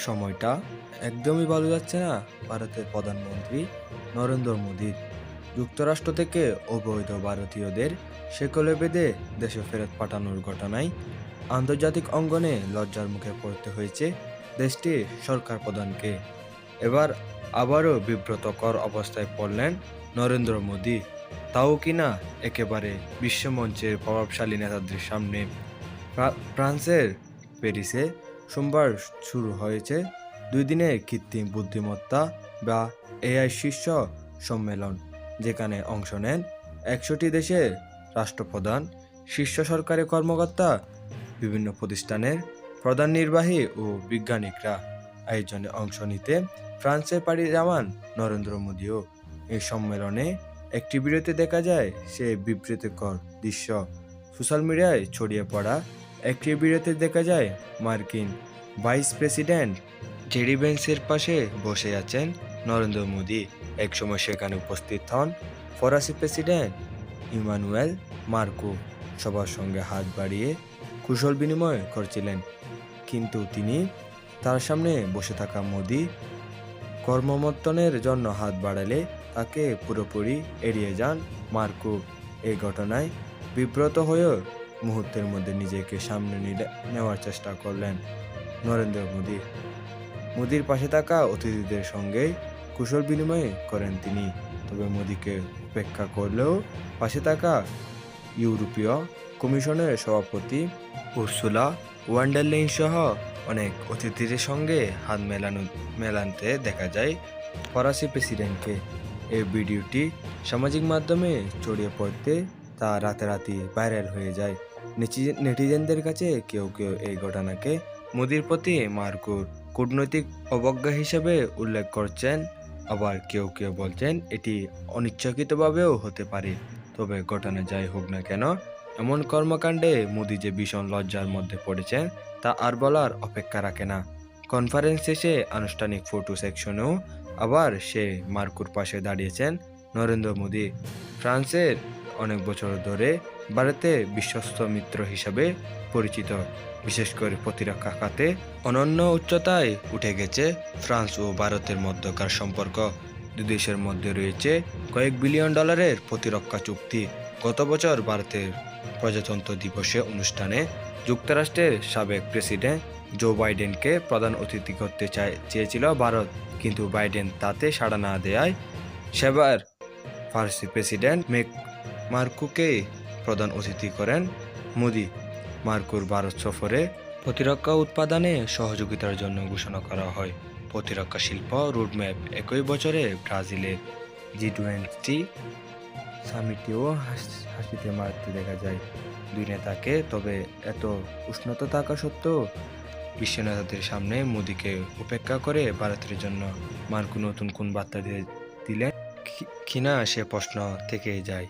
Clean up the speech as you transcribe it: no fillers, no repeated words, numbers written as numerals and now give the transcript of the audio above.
সময়টা একদমই ভালো যাচ্ছে না ভারতের প্রধানমন্ত্রী নরেন্দ্র মোদীর। যুক্তরাষ্ট্র থেকে অবৈধ ভারতীয়দের শেকলে বেঁধে দেশে ফেরত পাঠানোর ঘটনায় আন্তর্জাতিক অঙ্গনে লজ্জার মুখে পড়তে হয়েছে দেশটির সরকার প্রধানকে। এবার আবারও বিব্রতকর অবস্থায় পড়লেন নরেন্দ্র মোদী, তাও কিনা একেবারে বিশ্বমঞ্চের প্রভাবশালী নেতাদের সামনে। ফ্রান্সের প্যারিসে সোমবার শুরু হয়েছে 2 দিনের কৃত্রিম বুদ্ধিমত্তা বা এআই শীর্ষ সম্মেলন, যেখানে অংশ নেন 100টি দেশের রাষ্ট্রপ্রধান, শীর্ষ সরকারি কর্মকর্তা, বিভিন্ন প্রতিষ্ঠানের প্রধান নির্বাহী ও বিজ্ঞানীরা। আয়োজনে অংশ নিতে ফ্রান্সে পাড়ি জমান নরেন্দ্র মোদীও। এই সম্মেলনে একটি ভিডিওতে দেখা যায় সে বিব্রতকর দৃশ্য সোশ্যাল মিডিয়ায় ছড়িয়ে পড়া। একটি ভিডিওতে দেখা যায় মার্কিন ভাইস প্রেসিডেন্ট জেডি ভেন্সের পাশে বসে আছেন নরেন্দ্র মোদী। একসময় সেখানে উপস্থিত হন ফরাসি প্রেসিডেন্ট ইমানুয়েল মার্কো, সবার সঙ্গে হাত বাড়িয়ে কুশল বিনিময় করছিলেন। কিন্তু তার সামনে বসে থাকা মোদী কর্মমর্তনের জন্য হাত বাড়ালে তাকে পুরোপুরি এড়িয়ে যান মার্কো। এই ঘটনায় বিব্রত হয়েও মুহূর্তের মধ্যে নিজেকে সামনে নেওয়ার চেষ্টা করলেন নরেন্দ্র মোদী। মোদীর পাশে থাকা অতিথিদের সঙ্গে কুশল বিনিময় করেন তিনি। তবে মোদীকে উপেক্ষা করলেও পাশে থাকা ইউরোপীয় কমিশনের সভাপতি উর্সুলা ওয়ান ডার লেয়েন সহ অনেক অতিথির সঙ্গে হাত মেলাতে দেখা যায় ফরাসি প্রেসিডেন্টকে। এই ভিডিওটি সামাজিক মাধ্যমে ছড়িয়ে পড়তে তা রাতারাতি ভাইরাল হয়ে যায়। নেটিজেনদের কাছে কেউ কেউ এই ঘটনাকে মোদীর প্রতি মার্কোর কূটনৈতিক অবজ্ঞা হিসেবে উল্লেখ করছেন, আবার কেউ কেউ বলছেন এটি অনিচ্ছাকৃতভাবেও হতে পারে। তবে ঘটনা যাই হোক না কেন, এমন কর্মকাণ্ডে মোদী যে ভীষণ লজ্জার মধ্যে পড়েছেন তা আর বলার অপেক্ষা রাখে না। কনফারেন্স শেষে আনুষ্ঠানিক ফটো সেকশনেও আবার সে মার্কোর পাশে দাঁড়িয়েছেন নরেন্দ্র মোদী। ফ্রান্সের অনেক বছর ধরে ভারতের বিশ্বস্ত মিত্র হিসাবে পরিচিত, বিশেষ করে প্রতিরক্ষা খাতে অনন্য উচ্চতায় উঠে গেছে ফ্রান্স ও ভারতের মধ্যকার সম্পর্ক। দুই দেশের মধ্যে রয়েছে কয়েক বিলিয়ন ডলারের প্রতিরক্ষা চুক্তি। গত বছর ভারতের প্রজাতন্ত্র দিবসে অনুষ্ঠানে যুক্তরাষ্ট্রের সাবেক প্রেসিডেন্ট জো বাইডেনকে প্রধান অতিথি করতে চেয়েছিল ভারত, কিন্তু বাইডেন তাতে সাড়া না দেওয়ায় সেবার ফরাসি প্রেসিডেন্ট মার্কোকে প্রধান অতিথি করেন মোদী। মার্কোর ভারত সফরে প্রতিরক্ষা উৎপাদনে সহযোগিতার জন্য ঘোষণা করা হয় প্রতিরক্ষা শিল্প রোডম্যাপ। একই বছরে ব্রাজিলের G20 সামিটেও হাসিতে মারতে দেখা যায় দুই নেতাকে। তবে এত উষ্ণতা থাকা সত্ত্বেও বিশ্ব নেতাদের সামনে মোদীকে উপেক্ষা করে ভারতের জন্য মার্কো নতুন কোন বার্তা দিলেন কিনা সে প্রশ্ন থেকেই যায়।